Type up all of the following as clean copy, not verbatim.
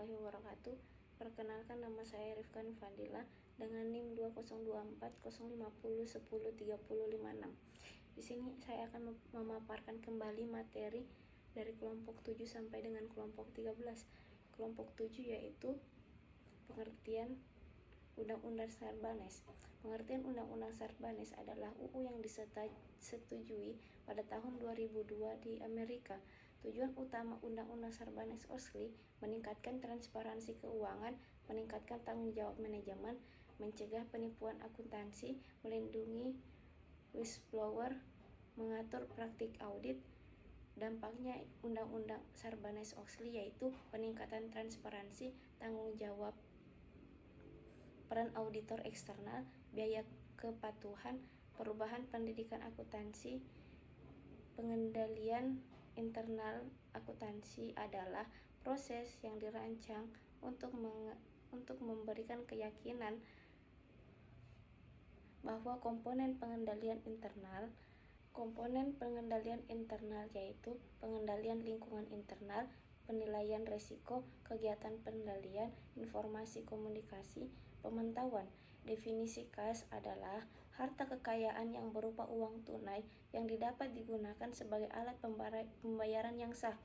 warahmatullahi wabarakatuh. Perkenalkan, nama saya Rifkani Fadila dengan NIM 20240501030056. Di sini saya akan memaparkan kembali materi dari kelompok 7 sampai dengan kelompok 13. Kelompok 7 yaitu pengertian Undang-Undang Sarbanes. Pengertian Undang-Undang Sarbanes adalah UU yang disetujui pada tahun 2002 di Amerika. Tujuan utama Undang-Undang Sarbanes Oxley meningkatkan transparansi keuangan, meningkatkan tanggung jawab manajemen, mencegah penipuan akuntansi, melindungi whistleblower, mengatur praktik audit. Dampaknya Undang-Undang Sarbanes Oxley yaitu peningkatan transparansi, tanggung jawab, peran auditor eksternal, biaya kepatuhan, perubahan pendidikan akuntansi. Pengendalian internal akuntansi adalah proses yang dirancang untuk memberikan keyakinan bahwa komponen pengendalian internal yaitu pengendalian lingkungan internal, penilaian risiko, kegiatan pengendalian, informasi komunikasi, pemantauan. Definisi kas adalah harta kekayaan yang berupa uang tunai yang didapat digunakan sebagai alat pembayaran yang sah.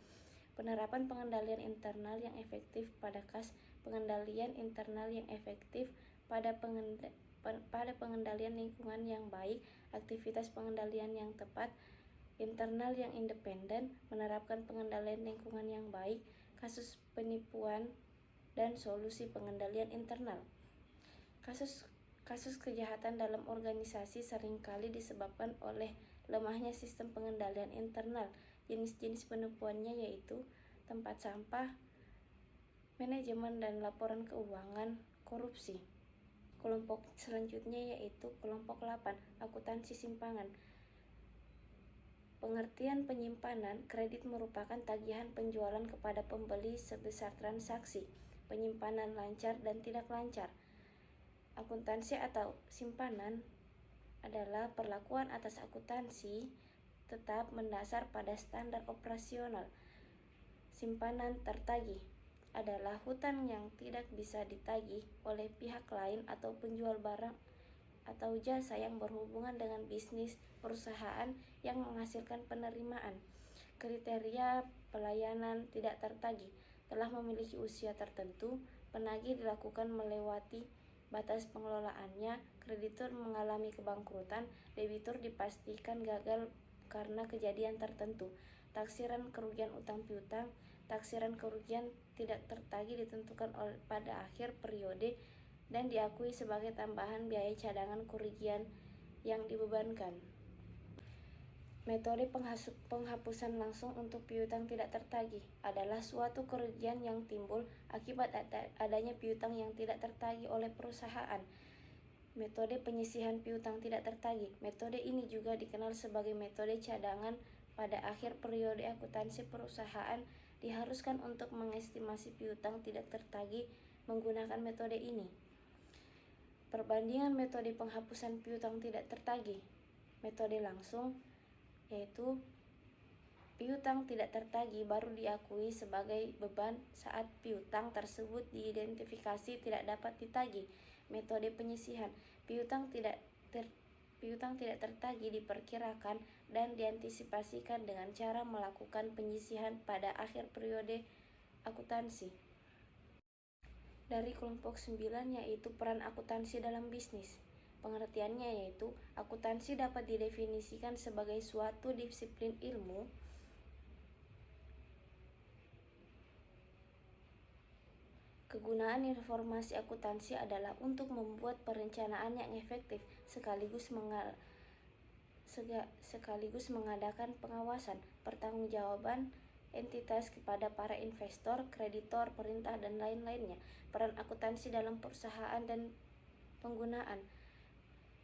Penerapan pengendalian internal yang efektif pada kas. Pengendalian internal yang efektif pada pengendalian lingkungan yang baik, aktivitas pengendalian yang tepat, internal yang independen, menerapkan pengendalian lingkungan yang baik, kasus penipuan, dan solusi pengendalian internal. Kasus kejahatan dalam organisasi seringkali disebabkan oleh lemahnya sistem pengendalian internal. Jenis-jenis penipuannya yaitu tempat sampah, manajemen dan laporan keuangan, korupsi. Kelompok selanjutnya yaitu kelompok 8, akuntansi simpangan. Pengertian penyimpanan kredit merupakan tagihan penjualan kepada pembeli sebesar transaksi, penyimpanan lancar dan tidak lancar. Akuntansi atau simpanan adalah perlakuan atas akuntansi tetap mendasar pada standar operasional. Simpanan tertagih adalah hutang yang tidak bisa ditagih oleh pihak lain atau penjual barang atau jasa yang berhubungan dengan bisnis perusahaan yang menghasilkan penerimaan. Kriteria pelayanan tidak tertagih telah memiliki usia tertentu, penagih dilakukan melewati batas pengelolaannya, kreditur mengalami kebangkrutan, debitur dipastikan gagal karena kejadian tertentu. Taksiran kerugian utang piutang. Taksiran kerugian tidak tertagih ditentukan pada akhir periode dan diakui sebagai tambahan biaya cadangan kerugian yang dibebankan. Metode penghapusan langsung untuk piutang tidak tertagih adalah suatu kerugian yang timbul akibat adanya piutang yang tidak tertagih oleh perusahaan. Metode penyisihan piutang tidak tertagih. Metode ini juga dikenal sebagai metode cadangan. Pada akhir periode akuntansi perusahaan diharuskan untuk mengestimasi piutang tidak tertagih menggunakan metode ini. Perbandingan metode penghapusan piutang tidak tertagih. Metode langsung yaitu piutang tidak tertagih baru diakui sebagai beban saat piutang tersebut diidentifikasi tidak dapat ditagih. Metode penyisihan piutang tidak tertagih diperkirakan dan diantisipasikan dengan cara melakukan penyisihan pada akhir periode akuntansi. Dari kelompok 9 yaitu peran akuntansi dalam bisnis. Pengertiannya yaitu akuntansi dapat didefinisikan sebagai suatu disiplin ilmu kegunaan informasi akuntansi adalah untuk membuat perencanaan yang efektif sekaligus mengadakan pengawasan, pertanggungjawaban entitas kepada para investor, kreditor, perintah, dan lain-lainnya. Peran akuntansi dalam perusahaan dan penggunaan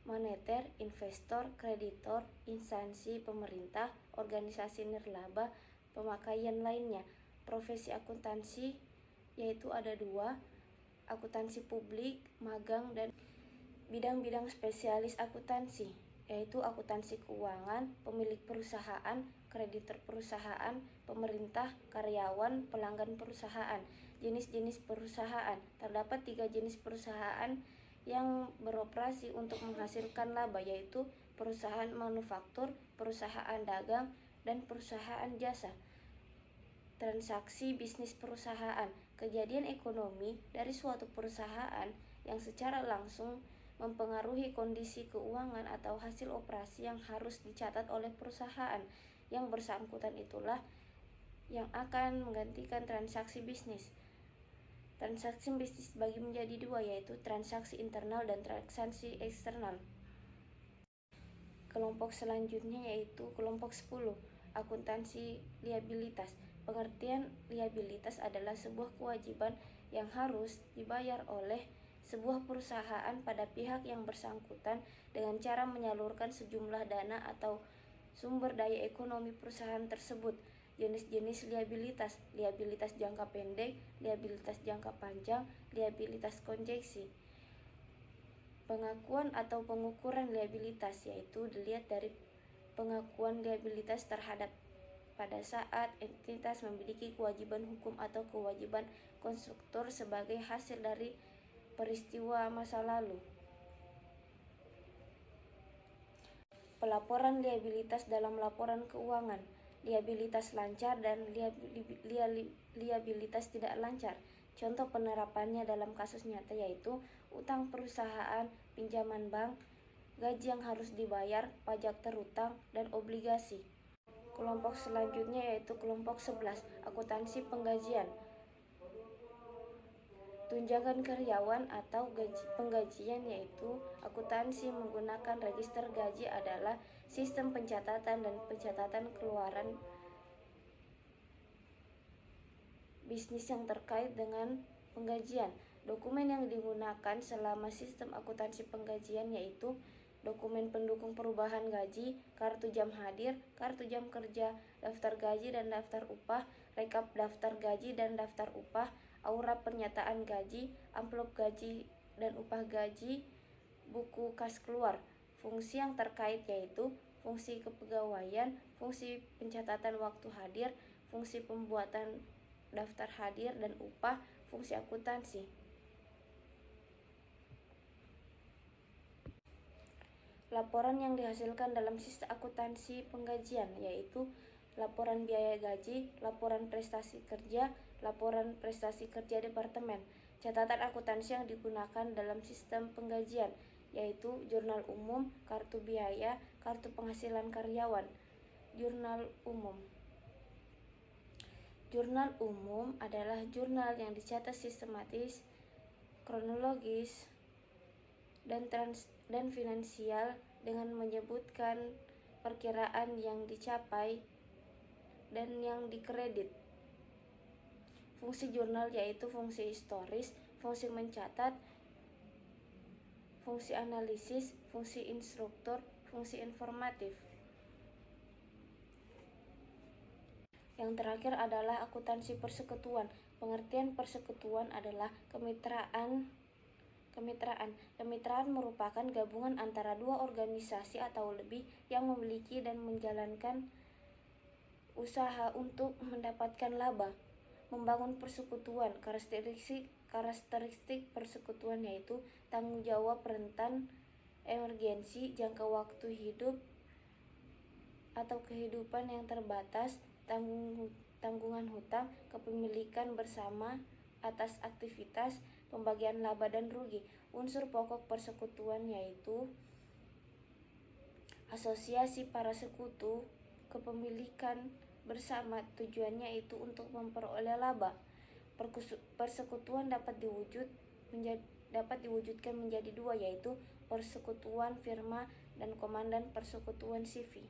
moneter, investor, kreditor, instansi pemerintah, organisasi nirlaba, pemakaian lainnya. Profesi akuntansi yaitu ada 2, akuntansi publik, magang, dan bidang-bidang spesialis akuntansi yaitu akuntansi keuangan, pemilik perusahaan, kreditor perusahaan, pemerintah, karyawan, pelanggan perusahaan. Jenis-jenis perusahaan. Terdapat 3 jenis perusahaan yang beroperasi untuk menghasilkan laba, yaitu perusahaan manufaktur, perusahaan dagang, dan perusahaan jasa. Transaksi bisnis perusahaan. Kejadian ekonomi dari suatu perusahaan yang secara langsung mempengaruhi kondisi keuangan atau hasil operasi yang harus dicatat oleh perusahaan yang bersangkutan itulah yang akan menggantikan transaksi bisnis. Transaksi bisnis bagi menjadi dua, yaitu transaksi internal dan transaksi eksternal. Kelompok selanjutnya yaitu kelompok 10, akuntansi liabilitas. Pengertian liabilitas adalah sebuah kewajiban yang harus dibayar oleh sebuah perusahaan pada pihak yang bersangkutan dengan cara menyalurkan sejumlah dana atau sumber daya ekonomi perusahaan tersebut. Jenis-jenis liabilitas: liabilitas jangka pendek, liabilitas jangka panjang, liabilitas konjeksi. Pengakuan atau pengukuran liabilitas yaitu dilihat dari pengakuan liabilitas terhadap pada saat entitas memiliki kewajiban hukum atau kewajiban konstruktor sebagai hasil dari peristiwa masa lalu. Pelaporan liabilitas dalam laporan keuangan. Liabilitas lancar dan liabilitas tidak lancar. Contoh penerapannya dalam kasus nyata yaitu utang perusahaan, pinjaman bank, gaji yang harus dibayar, pajak terutang, dan obligasi. Kelompok selanjutnya yaitu kelompok 11, akuntansi penggajian. Tunjangan karyawan atau penggajian yaitu akuntansi menggunakan register gaji adalah sistem pencatatan dan pencatatan keluaran bisnis yang terkait dengan penggajian. Dokumen yang digunakan selama sistem akuntansi penggajian yaitu dokumen pendukung perubahan gaji, kartu jam hadir, kartu jam kerja, daftar gaji dan daftar upah, rekap daftar gaji dan daftar upah, aura pernyataan gaji, amplop gaji dan upah gaji, buku kas keluar. Fungsi yang terkait yaitu fungsi kepegawaian, fungsi pencatatan waktu hadir, fungsi pembuatan daftar hadir dan upah, fungsi akuntansi. Laporan yang dihasilkan dalam sistem akuntansi penggajian yaitu laporan biaya gaji, laporan prestasi kerja, laporan prestasi kerja departemen. Catatan akuntansi yang digunakan dalam sistem penggajian yaitu jurnal umum, kartu biaya, kartu penghasilan karyawan. Jurnal umum. Jurnal umum adalah jurnal yang dicatat sistematis, kronologis, dan finansial dengan menyebutkan perkiraan yang dicapai dan yang dikredit. Fungsi jurnal yaitu fungsi historis, fungsi mencatat, fungsi analisis, fungsi instruktur, fungsi informatif. Yang terakhir adalah akuntansi persekutuan. Pengertian persekutuan adalah kemitraan. Kemitraan merupakan gabungan antara dua organisasi atau lebih yang memiliki dan menjalankan usaha untuk mendapatkan laba. Membangun persekutuan. Karakteristik persekutuan yaitu tanggung jawab rentan, emergensi, jangka waktu hidup atau kehidupan yang terbatas, tanggungan hutang, kepemilikan bersama atas aktivitas, pembagian laba dan rugi. Unsur pokok persekutuan yaitu asosiasi para sekutu, kepemilikan bersama, tujuannya itu untuk memperoleh laba. Persekutuan dapat diwujudkan menjadi dua yaitu persekutuan firma dan komandan persekutuan CV.